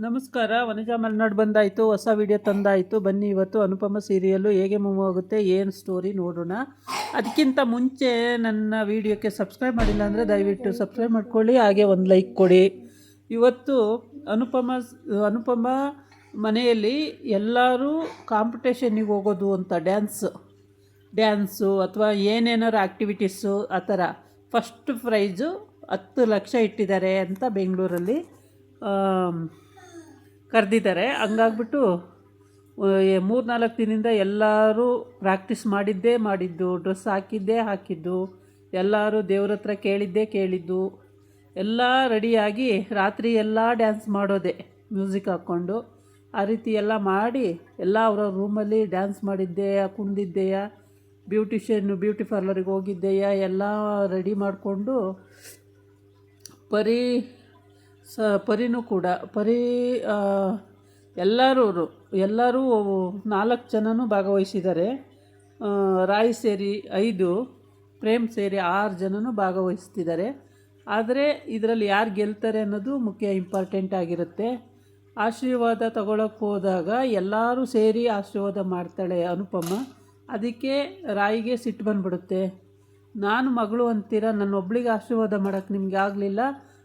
ನಮಸ್ಕಾರ. ವನಜಾ ಮಲ್ನಾಡ್ ಬಂದಾಯಿತು, ಹೊಸ ವಿಡಿಯೋ ತಂದಾಯಿತು. ಬನ್ನಿ ಇವತ್ತು ಅನುಪಮ ಸೀರಿಯಲ್ಲು ಹೇಗೆ ಮೂವ್ ಆಗುತ್ತೆ, ಏನು ಸ್ಟೋರಿ ನೋಡೋಣ. ಅದಕ್ಕಿಂತ ಮುಂಚೆ ನನ್ನ ವಿಡಿಯೋಕ್ಕೆ ಸಬ್ಸ್ಕ್ರೈಬ್ ಮಾಡಿಲ್ಲ ಅಂದರೆ ದಯವಿಟ್ಟು ಸಬ್ಸ್ಕ್ರೈಬ್ ಮಾಡ್ಕೊಳ್ಳಿ, ಹಾಗೆ ಒಂದು ಲೈಕ್ ಕೊಡಿ. ಇವತ್ತು ಅನುಪಮ ಮನೆಯಲ್ಲಿ ಎಲ್ಲರೂ ಕಾಂಪಿಟೇಷನ್ನಿಗೆ ಹೋಗೋದು ಅಂತ, ಡ್ಯಾನ್ಸು ಅಥವಾ ಏನೇನಾರು ಆ್ಯಕ್ಟಿವಿಟೀಸು ಆ ಥರ. ಫಸ್ಟ್ ಪ್ರೈಜು 10 ಲಕ್ಷ ಇಟ್ಟಿದ್ದಾರೆ ಅಂತ ಬೆಂಗಳೂರಲ್ಲಿ ಕರೆದಿದ್ದಾರೆ. ಹಂಗಾಗ್ಬಿಟ್ಟು 3-4 ದಿನದಿಂದ ಎಲ್ಲರೂ ಪ್ರಾಕ್ಟೀಸ್ ಮಾಡಿದ್ದು, ಡ್ರೆಸ್ ಹಾಕಿದ್ದು, ಎಲ್ಲರೂ ದೇವ್ರ ಹತ್ರ ಕೇಳಿದ್ದು, ಎಲ್ಲ ರೆಡಿಯಾಗಿ ರಾತ್ರಿ ಎಲ್ಲ ಡ್ಯಾನ್ಸ್ ಮಾಡೋದೆ, ಮ್ಯೂಸಿಕ್ ಹಾಕ್ಕೊಂಡು. ಆ ರೀತಿ ಎಲ್ಲ ಮಾಡಿ ಎಲ್ಲ ಅವರ ರೂಮಲ್ಲಿ ಡ್ಯಾನ್ಸ್ ಮಾಡಿದ್ದೆಯಾ, ಕುಣಿದಿದ್ದೆಯಾ, ಬ್ಯೂಟಿ ಪಾರ್ಲರಿಗೆ ಹೋಗಿದ್ದೆಯಾ, ಎಲ್ಲ ರೆಡಿ ಮಾಡಿಕೊಂಡು ಪರಿನೂ ಕೂಡ ಎಲ್ಲರೂ 4 ಜನನೂ ಭಾಗವಹಿಸಿದ್ದಾರೆ. ರಾಯ್ ಸೇರಿ 5, ಪ್ರೇಮ್ ಸೇರಿ 6 ಜನನೂ ಭಾಗವಹಿಸ್ತಿದ್ದಾರೆ. ಆದರೆ ಇದರಲ್ಲಿ ಯಾರು ಗೆಲ್ತಾರೆ ಅನ್ನೋದು ಮುಖ್ಯ ಇಂಪಾರ್ಟೆಂಟ್ ಆಗಿರುತ್ತೆ. ಆಶೀರ್ವಾದ ತಗೊಳ್ಳೋಕ್ಕೆ ಹೋದಾಗ ಎಲ್ಲರೂ ಸೇರಿ ಆಶೀರ್ವಾದ ಮಾಡ್ತಾಳೆ ಅನುಪಮ. ಅದಕ್ಕೆ ರಾಯಿಗೆ ಸಿಟ್ಟು ಬಂದುಬಿಡುತ್ತೆ. ನಾನು ಮಗಳು ಅಂತೀರ, ನನ್ನೊಬ್ಳಿಗೆ ಆಶೀರ್ವಾದ ಮಾಡೋಕ್ಕೆ ನಿಮಗೆ ಆಗಲಿಲ್ಲ,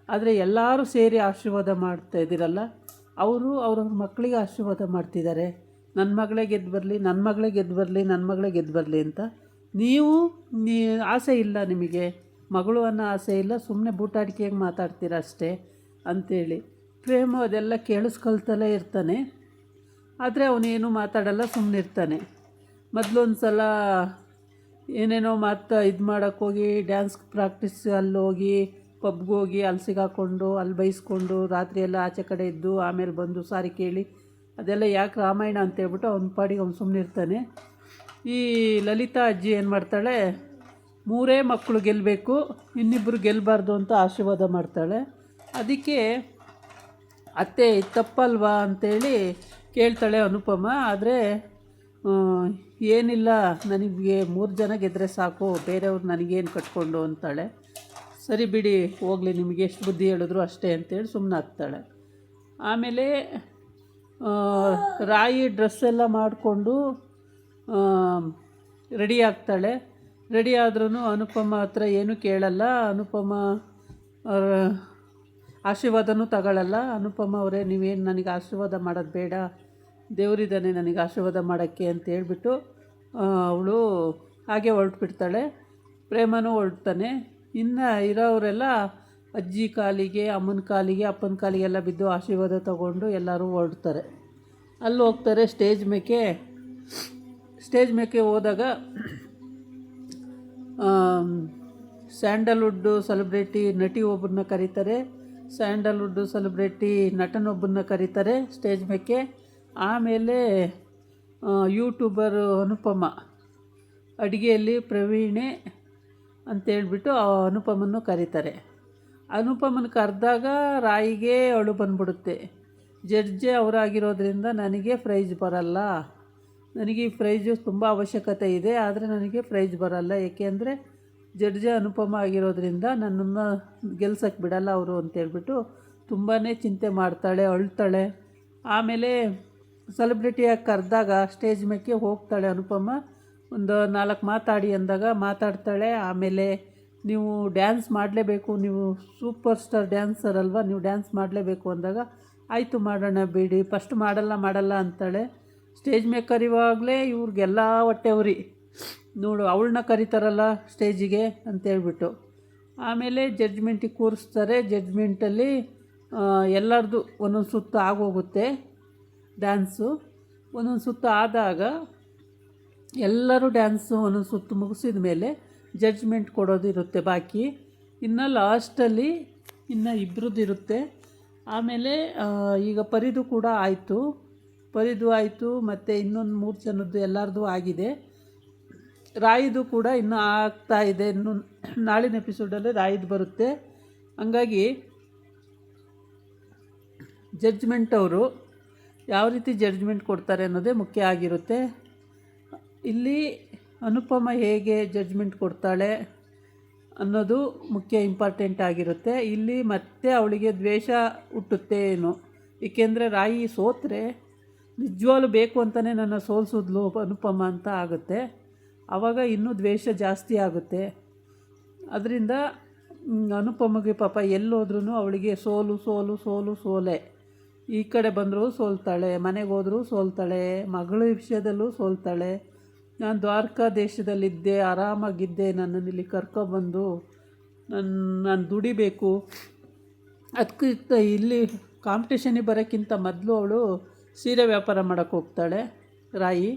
ಆದರೆ ಎಲ್ಲರೂ ಸೇರಿ ಆಶೀರ್ವಾದ ಮಾಡ್ತಾಯಿದ್ದೀರಲ್ಲ, ಅವ್ರ ಮಕ್ಕಳಿಗೆ ಆಶೀರ್ವಾದ ಮಾಡ್ತಿದ್ದಾರೆ. ನನ್ನ ಮಗಳೇ ಗೆದ್ದು ಬರಲಿ ಅಂತ. ನೀವು ಆಸೆ ಇಲ್ಲ, ನಿಮಗೆ ಮಗಳು ಅನ್ನೋ ಆಸೆ ಇಲ್ಲ, ಸುಮ್ಮನೆ ಬೂಟಾಟಿಕೆಯಾಗಿ ಮಾತಾಡ್ತೀರ ಅಷ್ಟೇ ಅಂಥೇಳಿ. ಪ್ರೇಮ ಅದೆಲ್ಲ ಕೇಳಿಸ್ಕೊಳ್ತಲೇ ಇರ್ತಾನೆ. ಆದರೆ ಅವನೇನು ಮಾತಾಡಲ್ಲ, ಸುಮ್ಮನೆ ಇರ್ತಾನೆ. ಮೊದಲೊಂದು ಸಲ ಏನೇನೋ ಇದು ಮಾಡೋಕ್ಕೋಗಿ, ಡ್ಯಾನ್ಸ್ ಪ್ರಾಕ್ಟೀಸ್ ಅಲ್ಲೋಗಿ, ಪಬ್ಗೋಗಿ ಅಲ್ಲಿ ಸಿಗಾಕೊಂಡು, ಅಲ್ಲಿ ಬೈಸ್ಕೊಂಡು, ರಾತ್ರಿ ಎಲ್ಲ ಆಚೆ ಕಡೆ ಇದ್ದು, ಆಮೇಲೆ ಬಂದು ಸಾರಿ ಕೇಳಿ, ಅದೆಲ್ಲ ಯಾಕೆ ರಾಮಾಯಣ ಅಂತೇಳ್ಬಿಟ್ಟು ಅವ್ನ ಪಾಡಿಗೆ ಅವ್ನು ಸುಮ್ಮನೆ ಇರ್ತಾನೆ. ಈ ಲಲಿತಾ ಅಜ್ಜಿ ಏನು ಮಾಡ್ತಾಳೆ, 3 ಮಕ್ಕಳು ಗೆಲ್ಲಬೇಕು, ಇನ್ನಿಬ್ಬರು ಗೆಲ್ಲಬಾರ್ದು ಅಂತ ಆಶೀರ್ವಾದ ಮಾಡ್ತಾಳೆ. ಅದಕ್ಕೆ ಅತ್ತೆ ತಪ್ಪಲ್ವಾ ಅಂಥೇಳಿ ಕೇಳ್ತಾಳೆ ಅನುಪಮ. ಆದರೆ ಏನಿಲ್ಲ, ನನಗೆ 3 ಜನ ಗೆದ್ದರೆ ಸಾಕು, ಬೇರೆಯವ್ರು ನನಗೇನು ಕಟ್ಕೊಂಡು ಅಂತಾಳೆ. ಸರಿ ಬಿಡಿ ಹೋಗಲಿ, ನಿಮಗೆ ಎಷ್ಟು ಬುದ್ಧಿ ಹೇಳಿದ್ರು ಅಷ್ಟೇ ಅಂತೇಳಿ ಸುಮ್ಮನಾಗ್ತಾಳೆ. ಆಮೇಲೆ ರಾಯಿ ಡ್ರೆಸ್ಸೆಲ್ಲ ಮಾಡಿಕೊಂಡು ರೆಡಿ ಆಗ್ತಾಳೆ. ರೆಡಿ ಆದ್ರೂ ಅನುಪಮ ಹತ್ರ ಏನೂ ಕೇಳಲ್ಲ. ಅನುಪಮ ಆಶೀರ್ವಾದನೂ ತಗೊಳ್ಳಲ್ಲ. ಅನುಪಮ ಅವರೇ, ನೀವೇನು ನನಗೆ ಆಶೀರ್ವಾದ ಮಾಡೋದು ಬೇಡ, ದೇವರಿದ್ದಾನೆ ನನಗೆ ಆಶೀರ್ವಾದ ಮಾಡೋಕ್ಕೆ ಅಂತ ಹೇಳ್ಬಿಟ್ಟು ಅವಳು ಹಾಗೆ ಹೊರಟುಬಿಡ್ತಾಳೆ. ಪ್ರೇಮನೂ ಹೊರಡ್ತಾನೆ. ಇನ್ನು ಇರೋವರೆಲ್ಲ ಅಜ್ಜಿ ಕಾಲಿಗೆ, ಅಮ್ಮನ ಕಾಲಿಗೆ, ಅಪ್ಪನ ಕಾಲಿಗೆಲ್ಲ ಬಿದ್ದು ಆಶೀರ್ವಾದ ತಗೊಂಡು ಎಲ್ಲರೂ ಹೊರಡ್ತಾರೆ. ಅಲ್ಲಿ ಹೋಗ್ತಾರೆ ಸ್ಟೇಜ್ ಮೇಕೆ ಹೋದಾಗ ಸ್ಯಾಂಡಲ್ವುಡ್ಡು ಸೆಲೆಬ್ರಿಟಿ ನಟಿ ಒಬ್ಬರನ್ನ ಕರೀತಾರೆ, ಸ್ಯಾಂಡಲ್ವುಡ್ಡು ಸೆಲೆಬ್ರಿಟಿ ನಟನೊಬ್ಬರನ್ನ ಕರೀತಾರೆ ಸ್ಟೇಜ್ ಮೇಕೆ. ಆಮೇಲೆ ಯೂಟ್ಯೂಬರು ಅನುಪಮ, ಅಡುಗೆಯಲ್ಲಿ ಪ್ರವೀಣೆ ಅಂತೇಳ್ಬಿಟ್ಟು ಅನುಪಮನ್ನು ಕರೀತಾರೆ. ಅನುಪಮನ ಕರೆದಾಗ ರಾಯಿಗೆ ಅಳು ಬಂದ್ಬಿಡುತ್ತೆ. ಜಡ್ಜೆ ಅವರಾಗಿರೋದ್ರಿಂದ ನನಗೆ ಪ್ರೈಜ್ ಬರಲ್ಲ, ನನಗೆ ಈ ಪ್ರೈಜು ತುಂಬ ಅವಶ್ಯಕತೆ ಇದೆ, ಆದರೆ ನನಗೆ ಪ್ರೈಜ್ ಬರಲ್ಲ, ಏಕೆಂದರೆ ಜಡ್ಜೆ ಅನುಪಮ ಆಗಿರೋದ್ರಿಂದ ನನ್ನನ್ನು ಗೆಲ್ಸಕ್ಕೆ ಬಿಡಲ್ಲ ಅವರು ಅಂತೇಳ್ಬಿಟ್ಟು ತುಂಬಾ ಚಿಂತೆ ಮಾಡ್ತಾಳೆ, ಅಳ್ತಾಳೆ. ಆಮೇಲೆ ಸೆಲೆಬ್ರಿಟಿಯಾಗಿ ಕರೆದಾಗ ಸ್ಟೇಜ್ ಮೇಲೆ ಹೋಗ್ತಾಳೆ ಅನುಪಮ. ಒಂದು 4 ಮಾತಾಡಿ ಅಂದಾಗ ಮಾತಾಡ್ತಾಳೆ. ಆಮೇಲೆ ನೀವು ಡ್ಯಾನ್ಸ್ ಮಾಡಲೇಬೇಕು, ನೀವು ಸೂಪರ್ ಸ್ಟಾರ್ ಡ್ಯಾನ್ಸರ್ ಅಲ್ವಾ, ನೀವು ಡ್ಯಾನ್ಸ್ ಮಾಡಲೇಬೇಕು ಅಂದಾಗ ಆಯಿತು ಮಾಡೋಣ ಬಿಡಿ, ಫಸ್ಟ್ ಮಾಡಲ್ಲ ಅಂತಾಳೆ. ಸ್ಟೇಜ್ ಮೇಲೆ ಕರೆಯುವಾಗಲೇ ಇವ್ರಿಗೆಲ್ಲ ಹೊಟ್ಟೆ ಉರಿ, ನೋಡು ಅವಳನ್ನ ಕರೀತಾರಲ್ಲ ಸ್ಟೇಜಿಗೆ ಅಂತೇಳ್ಬಿಟ್ಟು. ಆಮೇಲೆ ಜಡ್ಜ್ಮೆಂಟಿಗೆ ಕೂರಿಸ್ತಾರೆ. ಜಡ್ಜ್ಮೆಂಟಲ್ಲಿ ಎಲ್ಲರದು ಒಂದೊಂದು ಸುತ್ತು ಆಗೋಗುತ್ತೆ ಡ್ಯಾನ್ಸು. ಒಂದೊಂದು ಸುತ್ತು ಆದಾಗ ಎಲ್ಲರೂ ಡ್ಯಾನ್ಸು ಒಂದೊಂದು ಸುತ್ತು ಮುಗಿಸಿದ ಮೇಲೆ ಜಡ್ಜ್ಮೆಂಟ್ ಕೊಡೋದು ಇರುತ್ತೆ ಬಾಕಿ. ಇನ್ನು ಲಾಸ್ಟಲ್ಲಿ ಇನ್ನು ಇಬ್ಬರದ್ದು ಇರುತ್ತೆ. ಆಮೇಲೆ ಈಗ ಪರಿದು ಕೂಡ ಆಯಿತು, ಮತ್ತು ಇನ್ನೊಂದು 3 ಜನದ್ದು ಎಲ್ಲರದ್ದು ಆಗಿದೆ. ರಾಯಿದು ಕೂಡ ಇನ್ನೂ ಆಗ್ತಾಯಿದೆ, ಇನ್ನು ನಾಳಿನ ಎಪಿಸೋಡಲ್ಲಿ ರಾಯಿದು ಬರುತ್ತೆ. ಹಂಗಾಗಿ ಜಡ್ಜ್ಮೆಂಟ್ ಅವರು ಯಾವ ರೀತಿ ಜಡ್ಜ್ಮೆಂಟ್ ಕೊಡ್ತಾರೆ ಅನ್ನೋದೇ ಮುಖ್ಯ ಆಗಿರುತ್ತೆ. ಇಲ್ಲಿ ಅನುಪಮ ಹೇಗೆ ಜಡ್ಜ್ಮೆಂಟ್ ಕೊಡ್ತಾಳೆ ಅನ್ನೋದು ಮುಖ್ಯ ಇಂಪಾರ್ಟೆಂಟ್ ಆಗಿರುತ್ತೆ. ಇಲ್ಲಿ ಮತ್ತೆ ಅವಳಿಗೆ ದ್ವೇಷ ಹುಟ್ಟುತ್ತೆ ಏನು, ಏಕೆಂದರೆ ರಾಯಿ ಸೋತರೆ ನಿಜವಾಗ್ಲೂ ಬೇಕು ಅಂತಲೇ ನನ್ನ ಸೋಲಿಸಿದ್ಲು ಅನುಪಮ ಅಂತ ಆಗುತ್ತೆ. ಆವಾಗ ಇನ್ನೂ ದ್ವೇಷ ಜಾಸ್ತಿ ಆಗುತ್ತೆ. ಅದರಿಂದ ಅನುಪಮಗೆ ಪಾಪ ಎಲ್ಲೋದ್ರೂ ಅವಳಿಗೆ ಸೋಲು ಸೋಲು ಸೋಲು ಸೋಲೆ. ಈ ಕಡೆ ಬಂದರೂ ಸೋಲ್ತಾಳೆ, ಮನೆಗೆ ಹೋದರೂ ಸೋಲ್ತಾಳೆ, ಮಗಳ ವಿಷಯದಲ್ಲೂ ಸೋಲ್ತಾಳೆ. ನಾನು ದ್ವಾರಕಾ ದೇಶದಲ್ಲಿದ್ದೆ, ಆರಾಮಾಗಿದ್ದೆ, ನನ್ನನ್ನು ಇಲ್ಲಿ ಕರ್ಕೊಬಂದು ನಾನು ದುಡಿಬೇಕು. ಅದಕ್ಕಿಂತ ಇಲ್ಲಿ ಕಾಂಪಿಟೇಷನಿಗೆ ಬರೋಕ್ಕಿಂತ ಮೊದಲು ಅವಳು ಸೀರೆ ವ್ಯಾಪಾರ ಮಾಡೋಕ್ಕೆ ಹೋಗ್ತಾಳೆ ರಾಯಿ.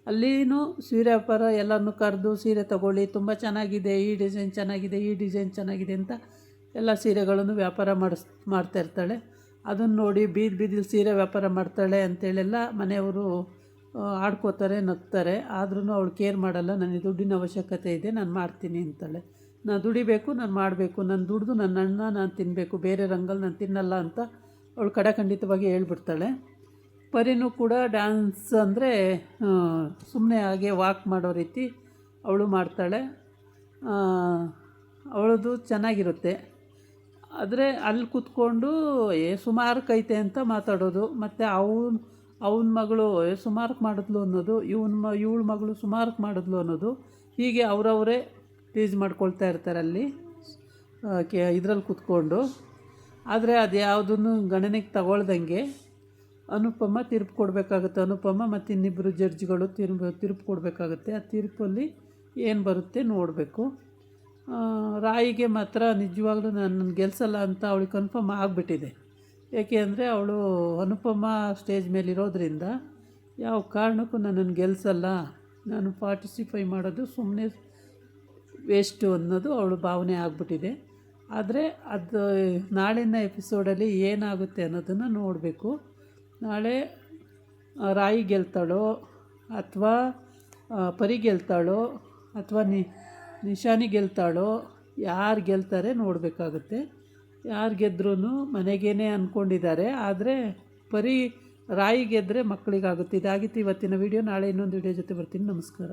ಅಲ್ಲಿನೂ ಸೀರೆ ವ್ಯಾಪಾರ ಎಲ್ಲರನ್ನೂ ಕರೆದು ಸೀರೆ ತೊಗೊಳ್ಳಿ, ತುಂಬ ಚೆನ್ನಾಗಿದೆ, ಈ ಡಿಸೈನ್ ಚೆನ್ನಾಗಿದೆ, ಈ ಡಿಸೈನ್ ಚೆನ್ನಾಗಿದೆ ಅಂತ ಎಲ್ಲ ಸೀರೆಗಳನ್ನು ವ್ಯಾಪಾರ ಮಾಡ್ತಾಯಿರ್ತಾಳೆ. ಅದನ್ನು ನೋಡಿ ಬೀದಿಲಿ ಸೀರೆ ವ್ಯಾಪಾರ ಮಾಡ್ತಾಳೆ ಅಂತೇಳೆಲ್ಲ ಮನೆಯವರು ಆಡ್ಕೋತಾರೆ, ನಗ್ತಾರೆ. ಆದ್ರೂ ಅವಳು ಕೇರ್ ಮಾಡಲ್ಲ. ನನಗೆ ದುಡ್ಡಿನ ಅವಶ್ಯಕತೆ ಇದೆ, ನಾನು ಮಾಡ್ತೀನಿ ಅಂತಾಳೆ. ನಾನು ದುಡಿಬೇಕು, ನಾನು ಮಾಡಬೇಕು, ನಾನು ದುಡಿದು ನನ್ನ ಅಣ್ಣ ನಾನು ತಿನ್ನಬೇಕು, ಬೇರೆ ರಂಗಲ್ಲಿ ನಾನು ತಿನ್ನಲ್ಲ ಅಂತ ಅವಳು ಖಂಡಿತವಾಗಿ ಹೇಳ್ಬಿಡ್ತಾಳೆ. ಪರಿನೂ ಕೂಡ ಡ್ಯಾನ್ಸ್ ಅಂದರೆ ಸುಮ್ಮನೆ ಹಾಗೆ ವಾಕ್ ಮಾಡೋ ರೀತಿ ಅವಳು ಮಾಡ್ತಾಳೆ. ಅವಳದು ಚೆನ್ನಾಗಿರುತ್ತೆ. ಆದರೆ ಅಲ್ಲಿ ಕೂತ್ಕೊಂಡು ಸುಮಾರು ಕೈತೆ ಅಂತ ಮಾತಾಡೋದು, ಮತ್ತು ಅವನ ಮಗಳು ಸುಮಾರಕ್ಕೆ ಮಾಡಿದ್ಲು ಅನ್ನೋದು, ಇವಳ ಮಗಳು ಸುಮಾರಕ್ಕೆ ಮಾಡಿದ್ಲು ಅನ್ನೋದು, ಹೀಗೆ ಅವರವರೇ ಟೀಸ್ ಮಾಡ್ಕೊಳ್ತಾ ಇರ್ತಾರೆ ಅಲ್ಲಿ ಇದರಲ್ಲಿ ಕೂತ್ಕೊಂಡು. ಆದರೆ ಅದು ಯಾವುದನ್ನು ಗಣನೆಗೆ ತಗೊಳ್ದಂಗೆ ಅನುಪಮ ತೀರ್ಪು ಕೊಡಬೇಕಾಗುತ್ತೆ. ಅನುಪಮ ಮತ್ತು ಇನ್ನಿಬ್ಬರು ಜಡ್ಜ್ಗಳು ತೀರ್ಪು ಕೊಡಬೇಕಾಗುತ್ತೆ. ಆ ತೀರ್ಪಲ್ಲಿ ಏನು ಬರುತ್ತೆ ನೋಡಬೇಕು. ರಾಯಿಗೆ ಮಾತ್ರ ನಿಜವಾಗ್ಲೂ ನನ್ನ ಗೆಲ್ಸಲ್ಲ ಅಂತ ಅವಳಿಗೆ ಕನ್ಫರ್ಮ್ ಆಗಿಬಿಟ್ಟಿದೆ. ಏಕೆ ಅಂದರೆ ಅವಳು ಅನುಪಮ ಸ್ಟೇಜ್ ಮೇಲಿರೋದ್ರಿಂದ ಯಾವ ಕಾರಣಕ್ಕೂ ನನ್ನನ್ನು ಗೆಲ್ಸಲ್ಲ, ನಾನು ಪಾರ್ಟಿಸಿಪೈ ಮಾಡೋದು ಸುಮ್ಮನೆ ವೇಸ್ಟು ಅನ್ನೋದು ಅವಳು ಭಾವನೆ ಆಗಿಬಿಟ್ಟಿದೆ. ಆದರೆ ಅದು ನಾಳಿನ ಎಪಿಸೋಡಲ್ಲಿ ಏನಾಗುತ್ತೆ ಅನ್ನೋದನ್ನು ನೋಡಬೇಕು. ನಾಳೆ ರಾಯಿ ಗೆಲ್ತಾಳೋ ಅಥವಾ ಪರಿ ಗೆಲ್ತಾಳೋ ಅಥವಾ ನಿಶಾನಿ ಗೆಲ್ತಾಳೋ, ಯಾರು ಗೆಲ್ತಾರೆ ನೋಡಬೇಕಾಗುತ್ತೆ. ಯಾರು ಗೆದ್ರೂ ಮನೆಗೇನೆ ಅಂದ್ಕೊಂಡಿದ್ದಾರೆ. ಆದರೆ ರಾಯಿ ಗೆದ್ದರೆ ಮಕ್ಕಳಿಗಾಗುತ್ತೆ. ಇದಾಗಿತ್ತು ಇವತ್ತಿನ ವಿಡಿಯೋ. ನಾಳೆ ಇನ್ನೊಂದು ವಿಡಿಯೋ ಜೊತೆ ಬರ್ತೀನಿ. ನಮಸ್ಕಾರ.